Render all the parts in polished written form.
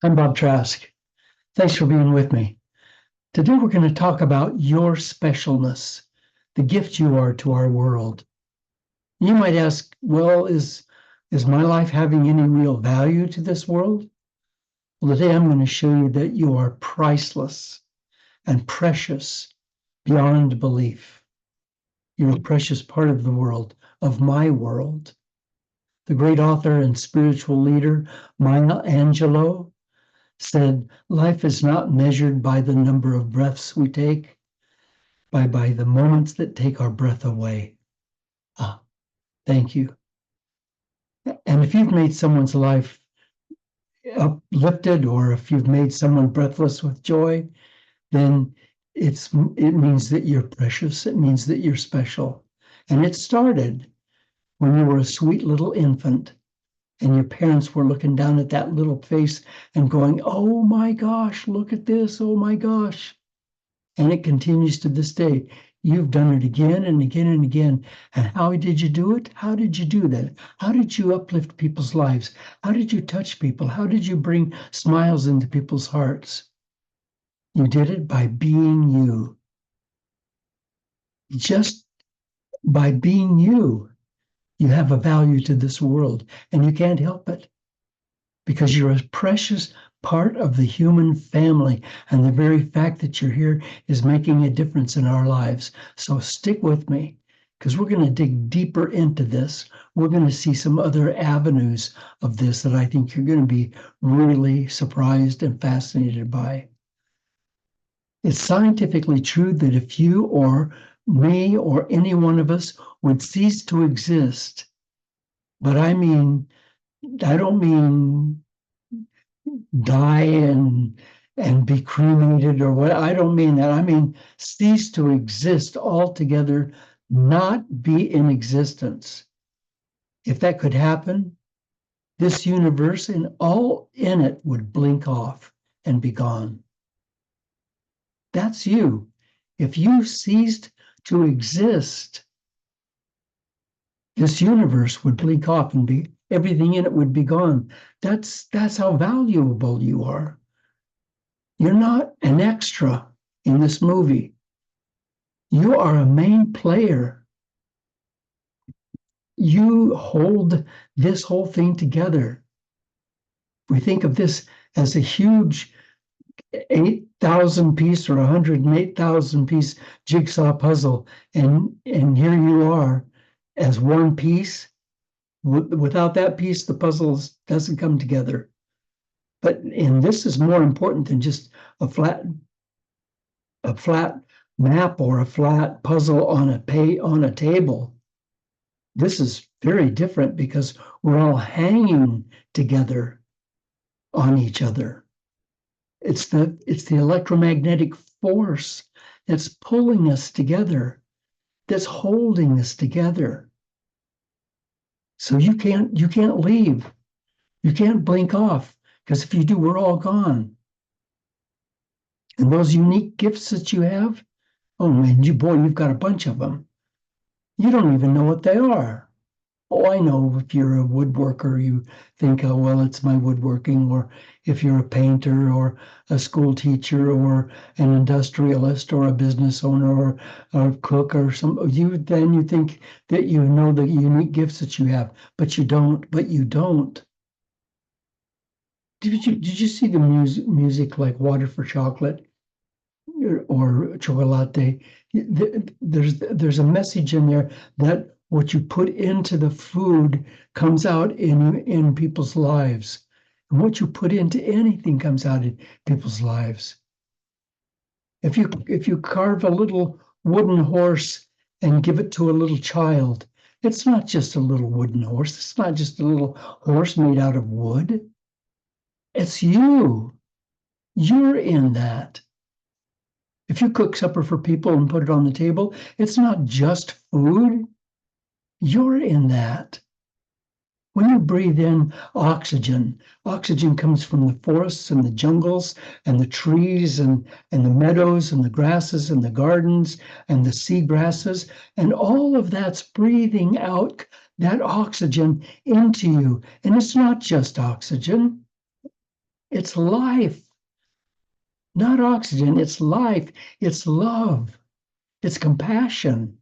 I'm Bob Trask. Thanks for being with me. Today we're going to talk about your specialness, the gift you are to our world. You might ask, well, is my life having any real value to this world? Well, today I'm going to show you that you are priceless and precious beyond belief. You're a precious part of the world, of my world. The great author and spiritual leader, Maya Angelou, said, life is not measured by the number of breaths we take, but by the moments that take our breath away. Thank you. And if you've made someone's life uplifted, or if you've made someone breathless with joy, then it means that you're precious. It means that you're special. And it started when you were a sweet little infant and your parents were looking down at that little face and going, oh my gosh, look at this, oh my gosh. And it continues to this day. You've done it again and again and again. And how did you do it? How did you do that? How did you uplift people's lives? How did you touch people? How did you bring smiles into people's hearts? You did it by being you. Just by being you, you have a value to this world, and you can't help it because you're a precious part of the human family, and the very fact that you're here is making a difference in our lives. So stick with me, because we're going to dig deeper into this. We're going to see some other avenues of this that I think you're going to be really surprised and fascinated by. It's scientifically true that if you or me or any one of us would cease to exist, but I don't mean die and be cremated or what. I don't mean that. I mean cease to exist altogether, not be in existence. If that could happen, this universe and all in it would blink off and be gone. That's you. If you ceased to exist, this universe would blink off and be everything in it would be gone. That's how valuable you are. You're not an extra in this movie. You are a main player. You hold this whole thing together. We think of this as a huge 8,000 piece or 108,000 piece jigsaw puzzle, and here you are as one piece. Without that piece, the puzzle doesn't come together. And this is more important than just a flat map or a flat puzzle on a table. This is very different because we're all hanging together on each other. It's the electromagnetic force that's pulling us together, that's holding us together. So you can't leave. You can't blink off, because if you do, we're all gone. And those unique gifts that you have, oh man, you've got a bunch of them. You don't even know what they are. Oh, I know, if you're a woodworker, you think, oh, well, it's my woodworking. Or if you're a painter or a school teacher or an industrialist or a business owner or a cook or then you think that you know the unique gifts that you have, but you don't. Did you see the music like Water for Chocolate or Chocolate? There's a message in there that what you put into the food comes out in people's lives. And what you put into anything comes out in people's lives. If you carve a little wooden horse and give it to a little child, it's not just a little wooden horse. It's not just a little horse made out of wood. It's you. You're in that. If you cook supper for people and put it on the table, it's not just food. You're in that. When you breathe in oxygen comes from the forests and the jungles and the trees and the meadows and the grasses and the gardens and the sea grasses, and all of that's breathing out that oxygen into you. And it's not just oxygen. It's life, not oxygen. It's life. It's love. It's compassion.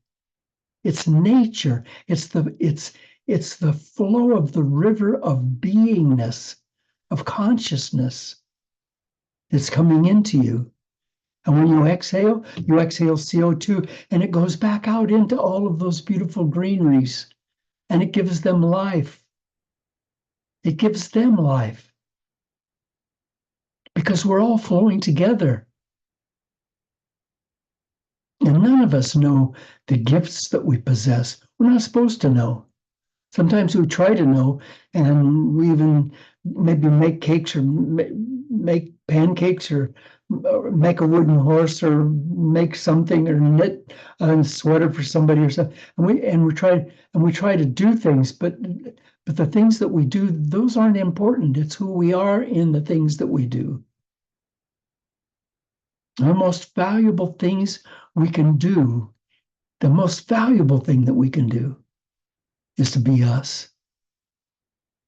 It's nature. It's the flow of the river of beingness, of consciousness that's coming into you. And when you exhale CO2, and it goes back out into all of those beautiful greeneries, and it gives them life. It gives them life because we're all flowing together. And none of us know the gifts that we possess. We're not supposed to know. Sometimes we try to know, and we even maybe make cakes or make pancakes or make a wooden horse or make something or knit a sweater for somebody or something. And we try to do things, but the things that we do, those aren't important. It's who we are in the things that we do. The most valuable things we can do, the most valuable thing that we can do is to be us.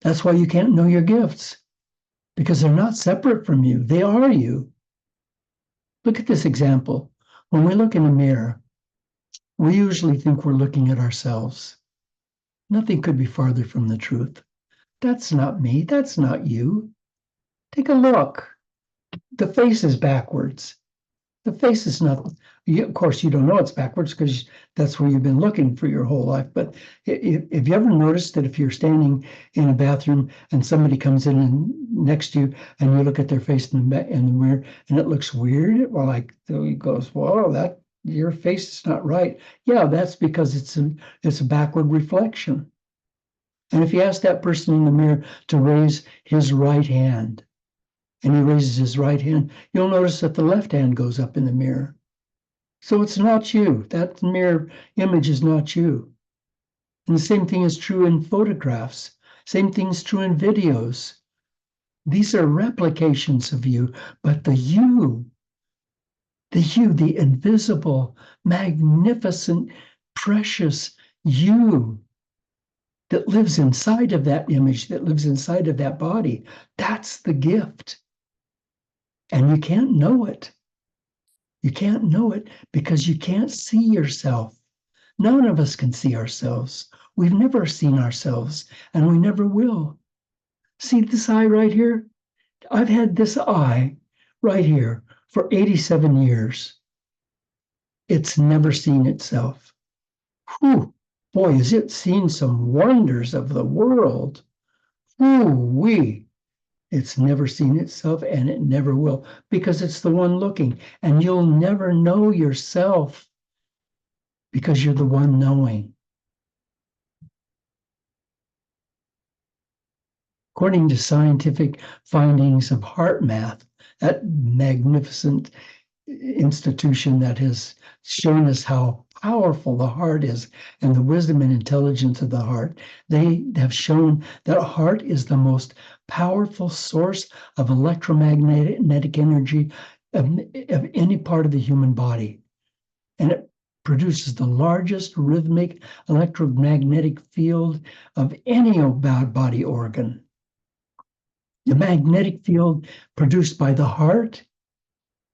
That's why you can't know your gifts, because they're not separate from you. They are you. Look at this example. When we look in a mirror, we usually think we're looking at ourselves. Nothing could be farther from the truth. That's not me. That's not you. Take a look. The face is backwards. The face is not, of course, you don't know it's backwards because that's where you've been looking for your whole life. But if you ever noticed that if you're standing in a bathroom and somebody comes in and next to you and you look at their face in the mirror and it looks weird, well, like he goes, well, that your face is not right. Yeah, that's because it's a backward reflection. And if you ask that person in the mirror to raise his right hand, and he raises his right hand, you'll notice that the left hand goes up in the mirror. So it's not you. That mirror image is not you. And the same thing is true in photographs. Same thing is true in videos. These are replications of you, but the you, the invisible, magnificent, precious you that lives inside of that image, that lives inside of that body, that's the gift. And you can't know it. You can't know it because you can't see yourself. None of us can see ourselves. We've never seen ourselves, and we never will. See this eye right here? I've had this eye right here for 87 years. It's never seen itself. Whew, boy, has it seen some wonders of the world. Whoo-wee. It's never seen itself, and it never will, because it's the one looking. And you'll never know yourself because you're the one knowing. According to scientific findings of heart math, that magnificent institution that has shown us how powerful the heart is and the wisdom and intelligence of the heart, they have shown that a heart is the most powerful source of electromagnetic energy of any part of the human body. And it produces the largest rhythmic electromagnetic field of any body organ. The magnetic field produced by the heart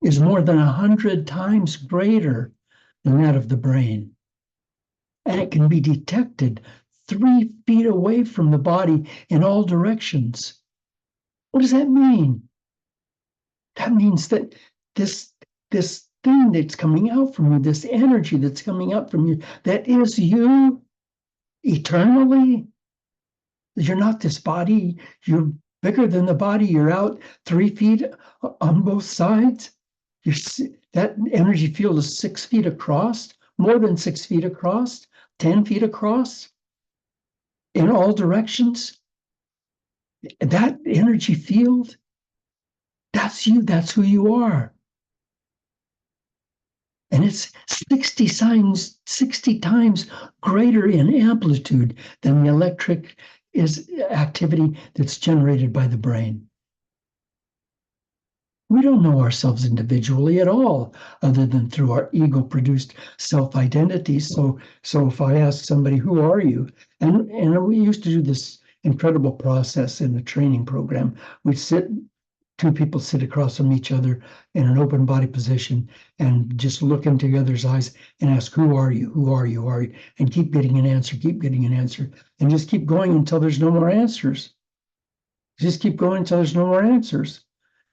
is more than 100 times greater than that of the brain. And it can be detected 3 feet away from the body in all directions. What does that mean? That means that this thing that's coming out from you, this energy that's coming out from you, that is you eternally. You're not this body. You're bigger than the body. You're out 3 feet on both sides. That energy field is 6 feet across, more than 6 feet across, 10 feet across, in all directions. That energy field, that's you, that's who you are. And it's 60 times greater in amplitude than the electric activity that's generated by the brain. We don't know ourselves individually at all, other than through our ego-produced self-identity. So if I ask somebody, who are you? And we used to do this incredible process in the training program. We'd sit two people sit across from each other in an open body position and just look into the other's eyes and ask, who are you? Who are you? Who are you? And keep getting an answer, and just keep going until there's no more answers. Just keep going until there's no more answers.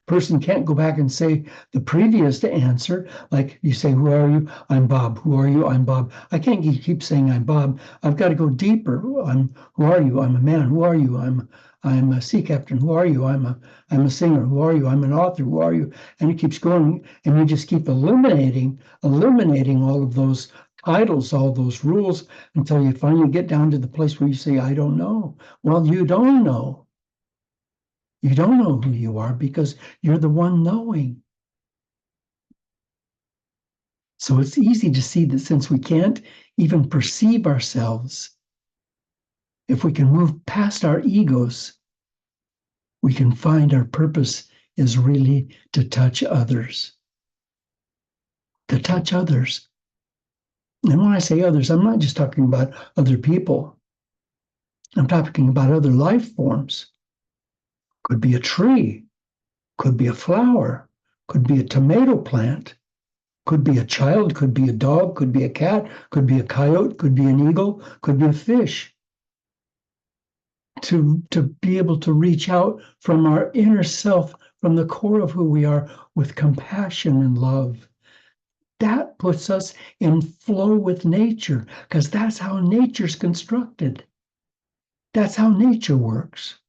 Person can't go back and say the previous answer. Like you say, who are you? I'm Bob. Who are you? I'm Bob. I can't keep saying I'm Bob. I've got to go deeper. Who are you? I'm a man. Who are you? I'm a sea captain. Who are you? I'm a singer. Who are you? I'm an author. Who are you? And it keeps going, and you just keep eliminating all of those titles, all those rules, until you finally get down to the place where you say, I don't know. Well, you don't know. You don't know who you are because you're the one knowing. So it's easy to see that since we can't even perceive ourselves, if we can move past our egos, we can find our purpose is really to touch others. To touch others. And when I say others, I'm not just talking about other people. I'm talking about other life forms. Could be a tree, could be a flower, could be a tomato plant, could be a child, could be a dog, could be a cat, could be a coyote, could be an eagle, could be a fish. To be able to reach out from our inner self, from the core of who we are, with compassion and love. That puts us in flow with nature, because that's how nature's constructed. That's how nature works.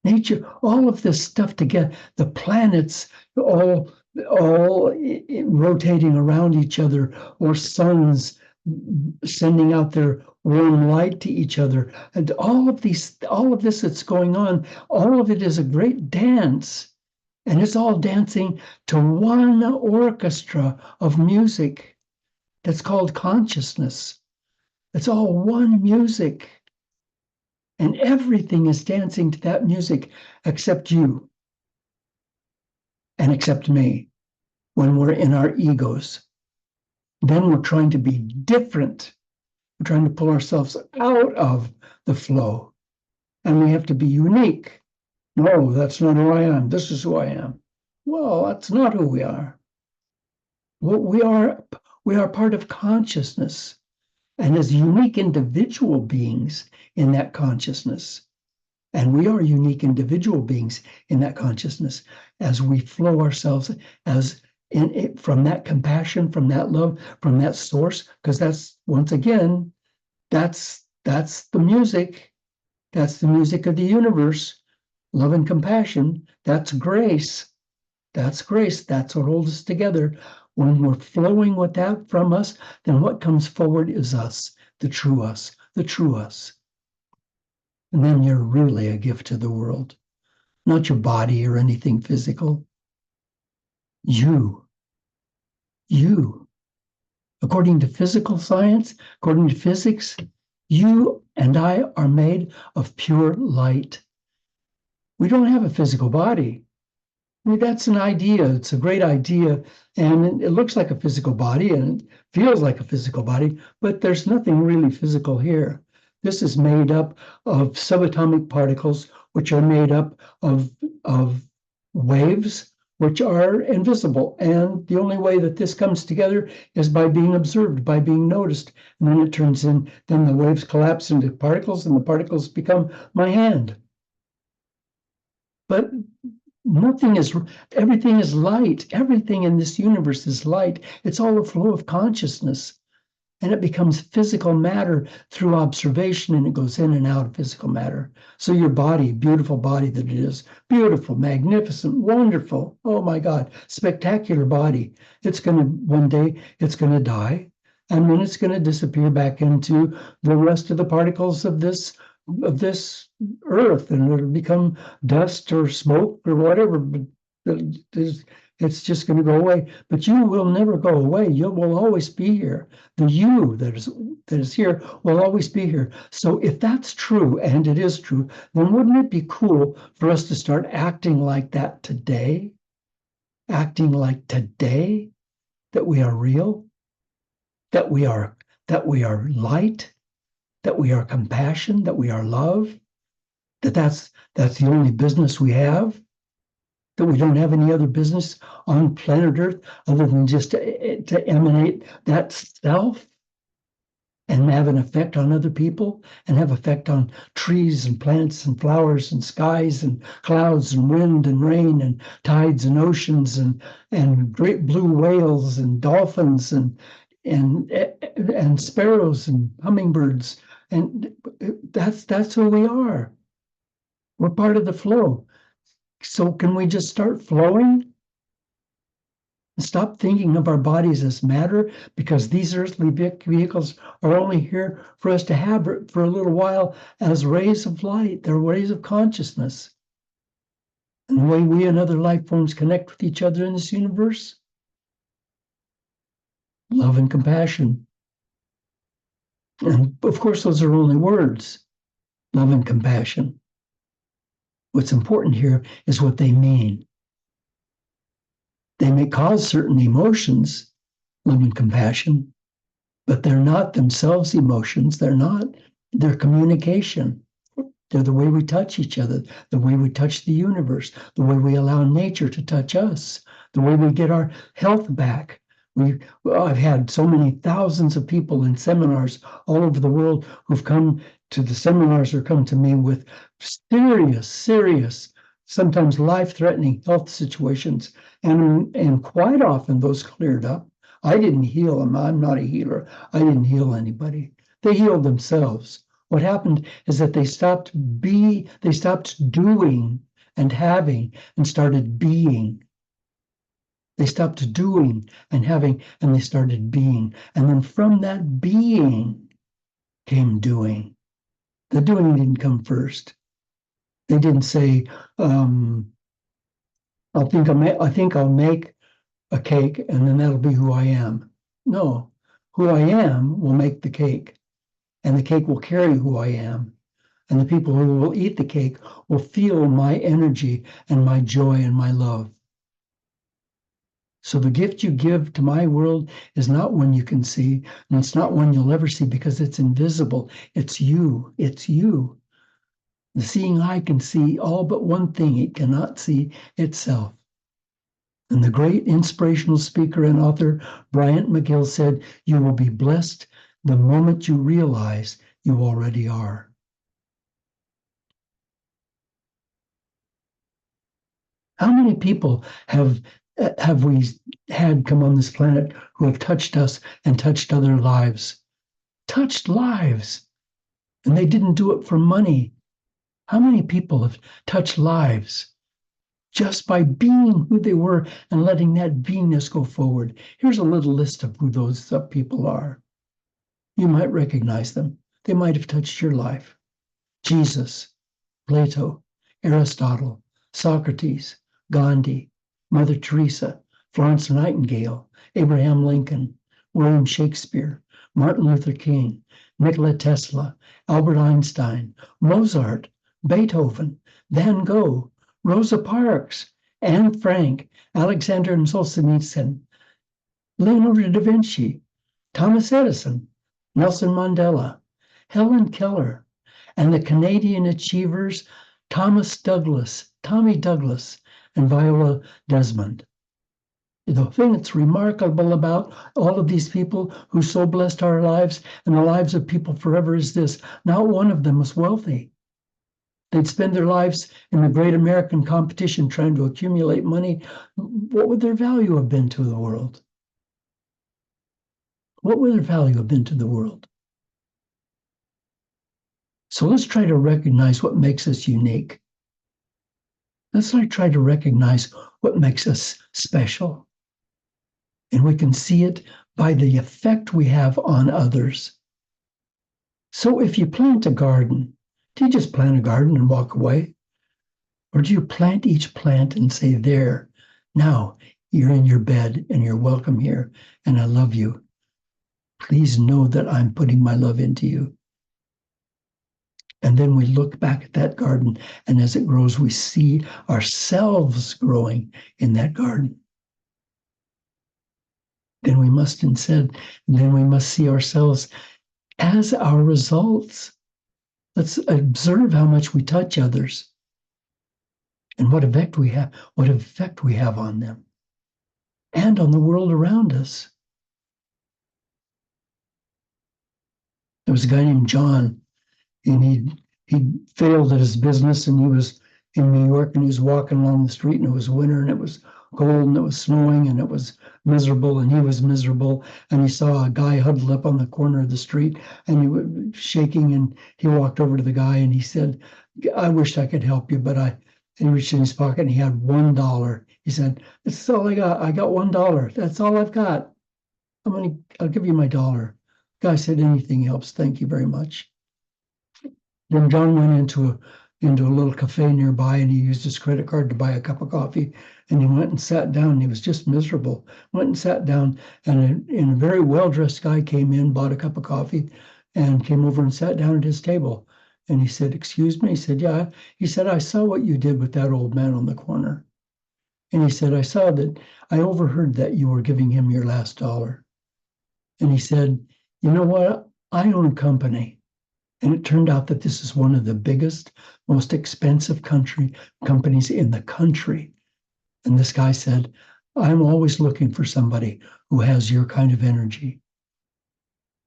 Nature, all of this stuff together, the planets all rotating around each other, or suns sending out their warm light to each other, and all of this that's going on, all of it is a great dance, and it's all dancing to one orchestra of music that's called consciousness. It's all one music. And everything is dancing to that music except you and except me when we're in our egos. Then we're trying to be different. We're trying to pull ourselves out of the flow. And we have to be unique. No, that's not who I am. This is who I am. Well, that's not who we are. Well, we are part of consciousness. And as unique individual beings in that consciousness, and we are unique individual beings in that consciousness, as we flow ourselves from that compassion, from that love, from that source, because that's, once again, that's the music. That's the music of the universe. Love and compassion, that's grace. That's grace. That's what holds us together. When we're flowing with that from us, then what comes forward is us, the true us, the true us. And then you're really a gift to the world, not your body or anything physical. You. According to physical science, according to physics, you and I are made of pure light. We don't have a physical body. I mean, that's an idea. It's a great idea. And it looks like a physical body and it feels like a physical body, but there's nothing really physical here. This is made up of subatomic particles, which are made up of waves, which are invisible. And the only way that this comes together is by being observed, by being noticed. And then it turns in, then the waves collapse into particles, and the particles become my hand. But everything is light. Everything in this universe is light. It's all a flow of consciousness. And it becomes physical matter through observation, and it goes in and out of physical matter. So your body, beautiful body that it is, beautiful, magnificent, wonderful, oh my God, spectacular body. One day, it's going to die. And then it's going to disappear back into the rest of the particles of this earth, and it'll become dust or smoke or whatever. But it's just going to go away. But you will never go away. You will always be here. The you that is here will always be here. So if that's true, and it is true, then wouldn't it be cool for us to start acting like that today? Acting like today that we are real, that we are light, that we are compassion, that we are love, that's the only business we have. that we don't have any other business on planet Earth other than just to emanate that self and have an effect on other people and have effect on trees and plants and flowers and skies and clouds and wind and rain and tides and oceans and great blue whales and dolphins and sparrows and hummingbirds. And that's who we are. We're part of the flow. So can we just start flowing? Stop thinking of our bodies as matter, because these earthly vehicles are only here for us to have for a little while as rays of light. They're rays of consciousness. And the way we and other life forms connect with each other in this universe, love and compassion. And of course, those are only words, love and compassion. What's important here is what they mean. They may cause certain emotions, love and compassion, but they're not themselves emotions. They're communication. They're the way we touch each other, the way we touch the universe, the way we allow nature to touch us, the way we get our health back. I've had so many thousands of people in seminars all over the world who've come to the seminars or come to me with serious, sometimes life-threatening health situations. And quite often those cleared up. I didn't heal them. I'm not a healer. I didn't heal anybody. They healed themselves. What happened is that they stopped doing and having and started being. They stopped doing and having and they started being. And then from that being came doing. The doing didn't come first. They didn't say, I think I'll make a cake and then that'll be who I am. No, who I am will make the cake, and the cake will carry who I am. And the people who will eat the cake will feel my energy and my joy and my love. So the gift you give to my world is not one you can see, and it's not one you'll ever see because it's invisible. It's you. It's you. The seeing eye can see all but one thing. It cannot see itself. And the great inspirational speaker and author Bryant McGill said, "You will be blessed the moment you realize you already are." How many people have we had come on this planet who have touched us and touched other lives? Touched lives. And they didn't do it for money. How many people have touched lives just by being who they were and letting that beingness go forward? Here's a little list of who those people are. You might recognize them. They might have touched your life. Jesus, Plato, Aristotle, Socrates, Gandhi, Mother Teresa, Florence Nightingale, Abraham Lincoln, William Shakespeare, Martin Luther King, Nikola Tesla, Albert Einstein, Mozart, Beethoven, Van Gogh, Rosa Parks, Anne Frank, Alexander Solzhenitsyn, Leonardo da Vinci, Thomas Edison, Nelson Mandela, Helen Keller, and the Canadian achievers Tommy Douglas, and Viola Desmond. The thing that's remarkable about all of these people who so blessed our lives and the lives of people forever is this: not one of them was wealthy. They'd spend their lives in the great American competition trying to accumulate money. What would their value have been to the world? What would their value have been to the world? So let's try to recognize what makes us unique. Let's try to recognize what makes us special. And we can see it by the effect we have on others. So if you plant a garden, do you just plant a garden and walk away? Or do you plant each plant and say, there, now you're in your bed and you're welcome here and I love you. Please know that I'm putting my love into you. And then we look back at that garden, and as it grows, we see ourselves growing in that garden. Then we must see ourselves as our results. Let's observe how much we touch others. and what effect we have on them and on the world around us. There was a guy named John, and he failed at his business, and he was in New York, and he was walking along the street, and it was winter, and it was cold, and it was snowing, and it was miserable, and he was miserable, and he saw a guy huddled up on the corner of the street, and he was shaking, and he walked over to the guy, and he said, "I wish I could help you, but and he reached in his pocket, and he had $1. He said, "That's all I got. I got $1. That's all I've got. I'll give you my dollar." The guy said, "Anything helps. Thank you very much." Then John went into a little cafe nearby, and he used his credit card to buy a cup of coffee. And he went and sat down. And he was just miserable. Went and sat down, and a very well-dressed guy came in, bought a cup of coffee, and came over and sat down at his table. And he said, "Excuse me?" He said, "Yeah." He said, "I saw what you did with that old man on the corner." And he said, I overheard that you were giving him your last dollar." And he said, "You know what? I own a company." And it turned out that this is one of the biggest, most expensive companies in the country. And this guy said, "I'm always looking for somebody who has your kind of energy.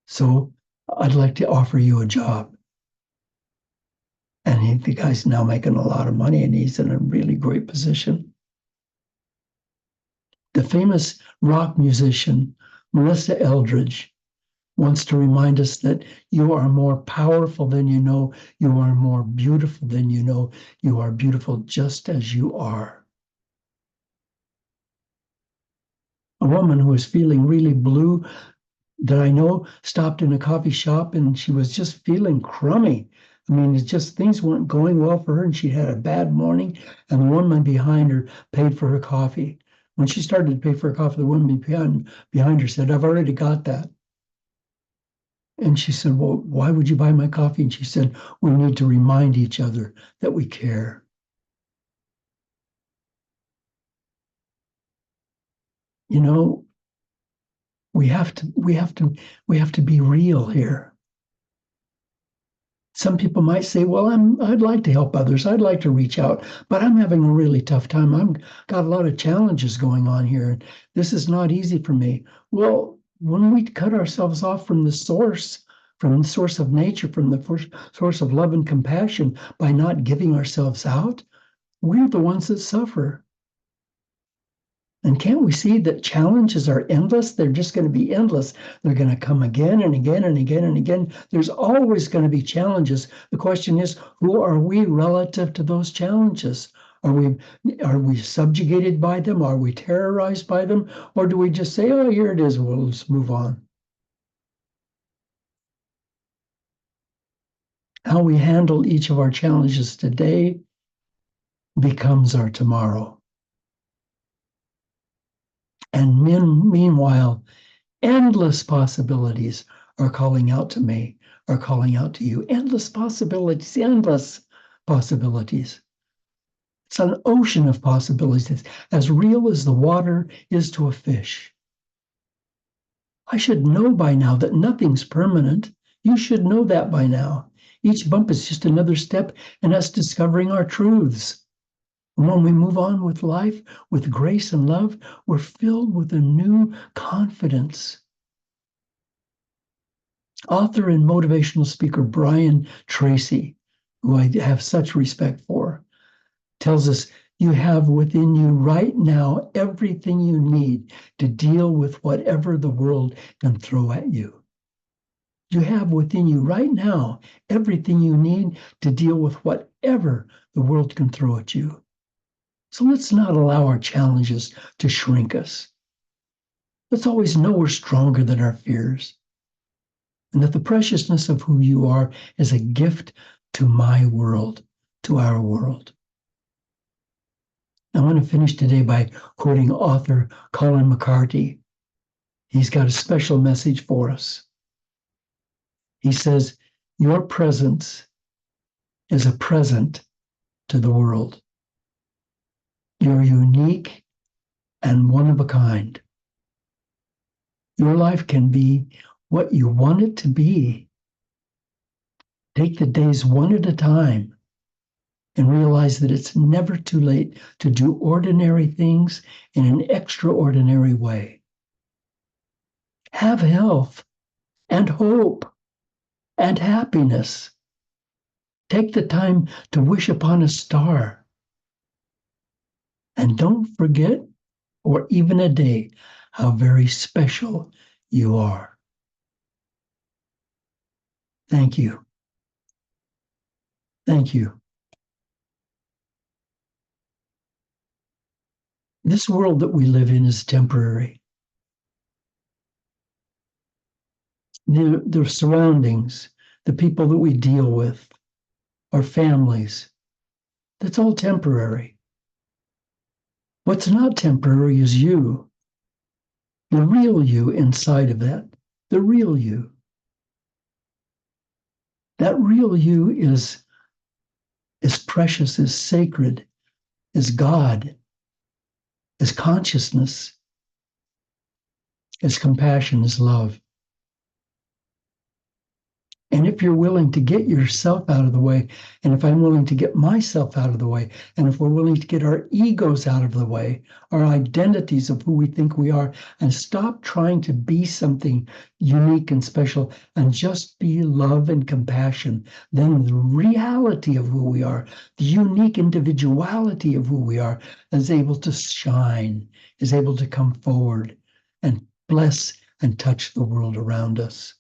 So I'd like to offer you a job." And the guy's now making a lot of money, and he's in a really great position. The famous rock musician, Melissa Eldridge, wants to remind us that you are more powerful than you know. You are more beautiful than you know. You are beautiful just as you are. A woman who was feeling really blue that I know stopped in a coffee shop, and she was just feeling crummy. I mean, it's just things weren't going well for her, and she had a bad morning, and the woman behind her paid for her coffee. When she started to pay for her coffee, the woman behind her said, "I've already got that." And she said, "Well, why would you buy my coffee?" And she said, "We need to remind each other that we care." You know, we have to be real here. Some people might say, "Well, I'd like to help others. I'd like to reach out, but I'm having a really tough time. I've got a lot of challenges going on here. This is not easy for me." Well, when we cut ourselves off from the source of nature, from the source of love and compassion, by not giving ourselves out, we're the ones that suffer. And can't we see that challenges are endless? They're just going to be endless. They're going to come again and again and again and again. There's always going to be challenges. The question is, who are we relative to those challenges? Are we subjugated by them? Are we terrorized by them? Or do we just say, "Oh, here it is, well, let's move on"? How we handle each of our challenges today becomes our tomorrow. And meanwhile, endless possibilities are calling out to me, are calling out to you. Endless possibilities, endless possibilities. It's an ocean of possibilities. It's as real as the water is to a fish. I should know by now that nothing's permanent. You should know that by now. Each bump is just another step in us discovering our truths. And when we move on with life, with grace and love, we're filled with a new confidence. Author and motivational speaker Brian Tracy, who I have such respect for, tells us you have within you right now everything you need to deal with whatever the world can throw at you. You have within you right now everything you need to deal with whatever the world can throw at you. So let's not allow our challenges to shrink us. Let's always know we're stronger than our fears, and that the preciousness of who you are is a gift to my world, to our world. I want to finish today by quoting author Colin McCarthy. He's got a special message for us. He says, "Your presence is a present to the world. You're unique and one of a kind. Your life can be what you want it to be. Take the days one at a time and realize that it's never too late to do ordinary things in an extraordinary way. Have health and hope and happiness. Take the time to wish upon a star. And don't forget, or even a day, how very special you are. Thank you. Thank you. This world that we live in is temporary. The surroundings, the people that we deal with, our families, that's all temporary. What's not temporary is you, the real you inside of that, the real you. That real you is precious, is sacred, is God, is consciousness, is compassion, is love. And if you're willing to get yourself out of the way, and if I'm willing to get myself out of the way, and if we're willing to get our egos out of the way, our identities of who we think we are, and stop trying to be something unique and special, and just be love and compassion, then the reality of who we are, the unique individuality of who we are, is able to shine, is able to come forward and bless and touch the world around us.